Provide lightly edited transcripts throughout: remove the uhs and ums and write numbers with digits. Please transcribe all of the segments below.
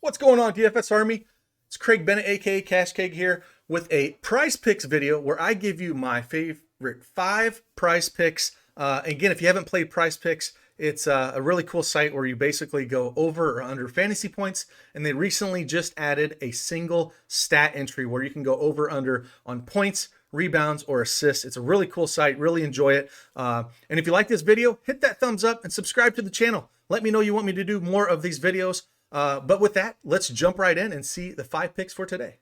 What's going on, DFS Army? It's Craig Bennett, aka Cash Cake, here with a Prize Picks video where I give you my favorite 5 Prize Picks. Again, if you haven't played Prize Picks, it's a really cool site where you basically go over or under fantasy points, and they recently just added a single stat entry where you can go over under on points, rebounds, or assists. It's a really cool site. Really enjoy it. And if you like this video, hit that thumbs up and subscribe to the channel. Let me know you want me to do more of these videos. But with that, let's jump right in and see the 5 picks for today.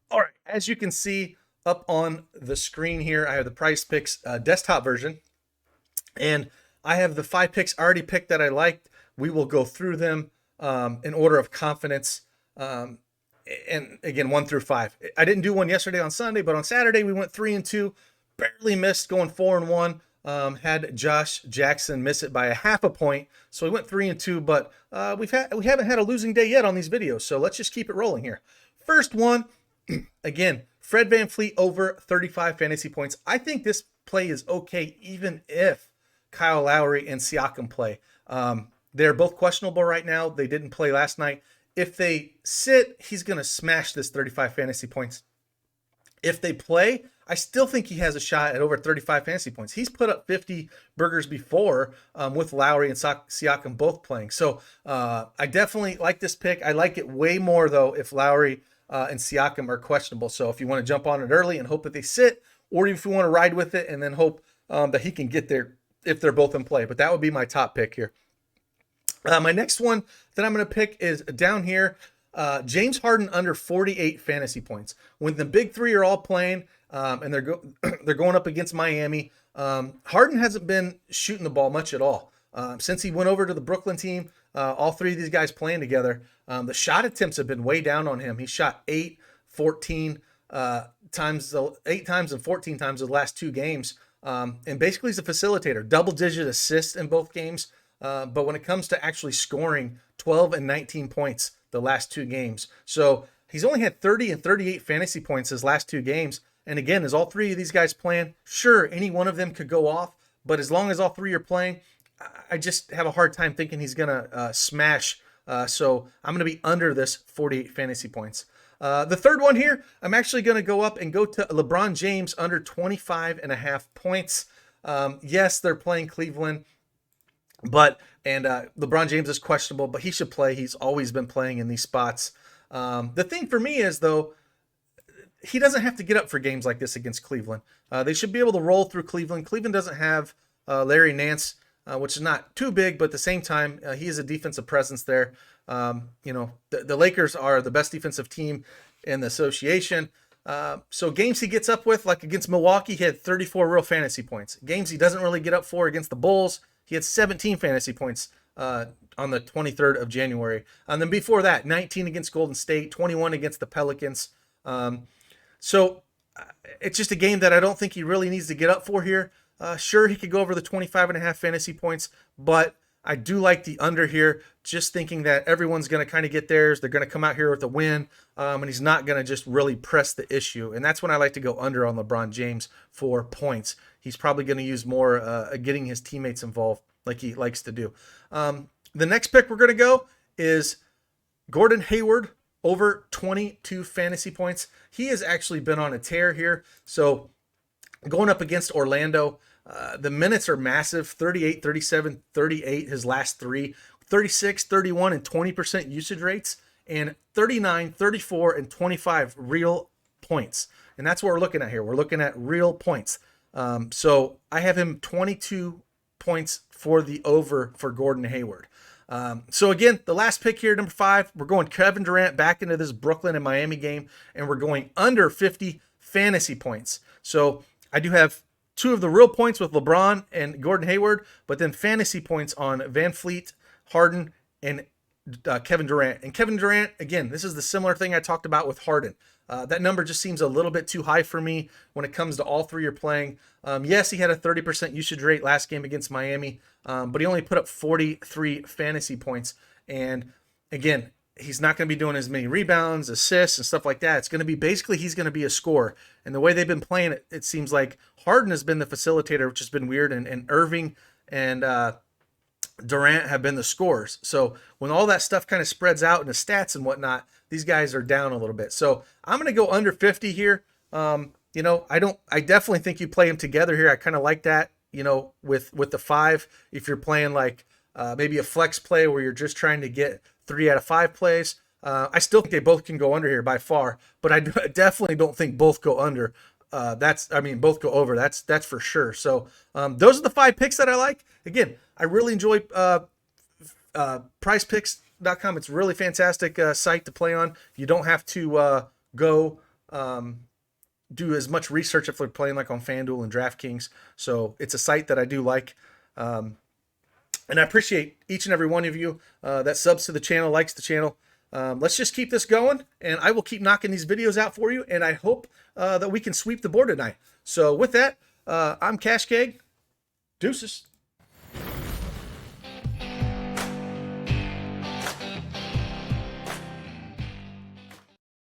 All right, as you can see up on the screen here, I have the Prize Picks desktop version, and I have the 5 picks already picked that I liked. We will go through them in order of confidence. And again, 1 through 5. I didn't do one yesterday on Sunday, but on Saturday we went 3 and 2, barely missed, going 4 and 1. Had Josh Jackson miss it by a half a point, so we went 3 and 2. But we haven't had a losing day yet on these videos, so let's just keep it rolling here. First one, again, Fred VanVleet over 35 fantasy points. I think this play is okay, even if Kyle Lowry and Siakam play. They're both questionable right now. They didn't play last night. If they sit, he's going to smash this 35 fantasy points. If they play, I still think he has a shot at over 35 fantasy points. He's put up 50 burgers before with Lowry and Siakam both playing. So I definitely like this pick. I like it way more, though, if Lowry and Siakam are questionable. So if you want to jump on it early and hope that they sit, or if you want to ride with it and then hope that he can get there if they're both in play. But that would be my top pick here. My next one that I'm going to pick is down here. James Harden under 48 fantasy points. When the big three are all playing and they're going up against Miami, Harden hasn't been shooting the ball much at all. Since he went over to the Brooklyn team, all 3 of these guys playing together, the shot attempts have been way down on him. He shot 8 times and 14 times the last 2 games. And basically he's a facilitator, double-digit assists in both games. But when it comes to actually scoring, 12 and 19 points the last 2 games. So he's only had 30 and 38 fantasy points his last 2 games. And again, as all 3 of these guys playing, sure, any one of them could go off. But as long as all 3 are playing, I just have a hard time thinking he's going to smash. So I'm going to be under this 48 fantasy points. The third one here, I'm actually going to go up and go to LeBron James under 25.5 points. Yes, they're playing Cleveland. But LeBron James is questionable, but he should play. He's always been playing in these spots. The thing for me is, though, he doesn't have to get up for games like this against Cleveland. They should be able to roll through Cleveland. Cleveland doesn't have Larry Nance, which is not too big, but at the same time, he is a defensive presence there. The Lakers are the best defensive team in the association. So games he gets up with, like against Milwaukee, he had 34 real fantasy points. Games he doesn't really get up for against the Bulls, he had 17 fantasy points on the 23rd of January. And then before that, 19 against Golden State, 21 against the Pelicans. So it's just a game that I don't think he really needs to get up for here. Sure, he could go over the 25.5 fantasy points, but I do like the under here, just thinking that everyone's going to kind of get theirs. They're going to come out here with a win, and he's not going to just really press the issue. And that's when I like to go under on LeBron James for points. He's probably going to use more getting his teammates involved like he likes to do. The next pick we're going to go is Gordon Hayward over 22 fantasy points. He has actually been on a tear here. So going up against Orlando, the minutes are massive, 38, 37, 38 his last 3, 36, 31, and 20% usage rates, and 39, 34, and 25 real points. And that's what we're looking at here. We're looking at real points. So I have him 22 points for the over for Gordon Hayward. So again, the last pick here, number 5, we're going Kevin Durant back into this Brooklyn and Miami game, and we're going under 50 fantasy points. So I do have 2 of the real points with LeBron and Gordon Hayward, but then fantasy points on VanVleet, Harden, and Kevin Durant. And Kevin Durant, again, this is the similar thing I talked about with Harden. That number just seems a little bit too high for me when it comes to all 3 are playing. Yes, he had a 30% usage rate last game against Miami, but he only put up 43 fantasy points. And again, he's not going to be doing as many rebounds, assists, and stuff like that. It's going to be basically he's going to be a scorer. And the way they've been playing it, it seems like Harden has been the facilitator, which has been weird, and Irving and Durant have been the scorers. So when all that stuff kind of spreads out in the stats and whatnot, these guys are down a little bit. So I'm going to go under 50 here. You know, I definitely think you play them together here. I kind of like that, you know, with the 5, if you're playing like maybe a flex play where you're just trying to get 3 out of 5 plays. I still think they both can go under here by far, but I definitely don't think both go under. Both go over. That's for sure. So those are the 5 picks that I like. Again, I really enjoy PrizePicks.com. It's a really fantastic site to play on. You don't have to go do as much research if they're playing like on FanDuel and DraftKings. So it's a site that I do like. And I appreciate each and every one of you that subs to the channel, likes the channel. Let's just keep this going, and I will keep knocking these videos out for you, and I hope that we can sweep the board tonight. So with that, I'm Cash Keg. Deuces.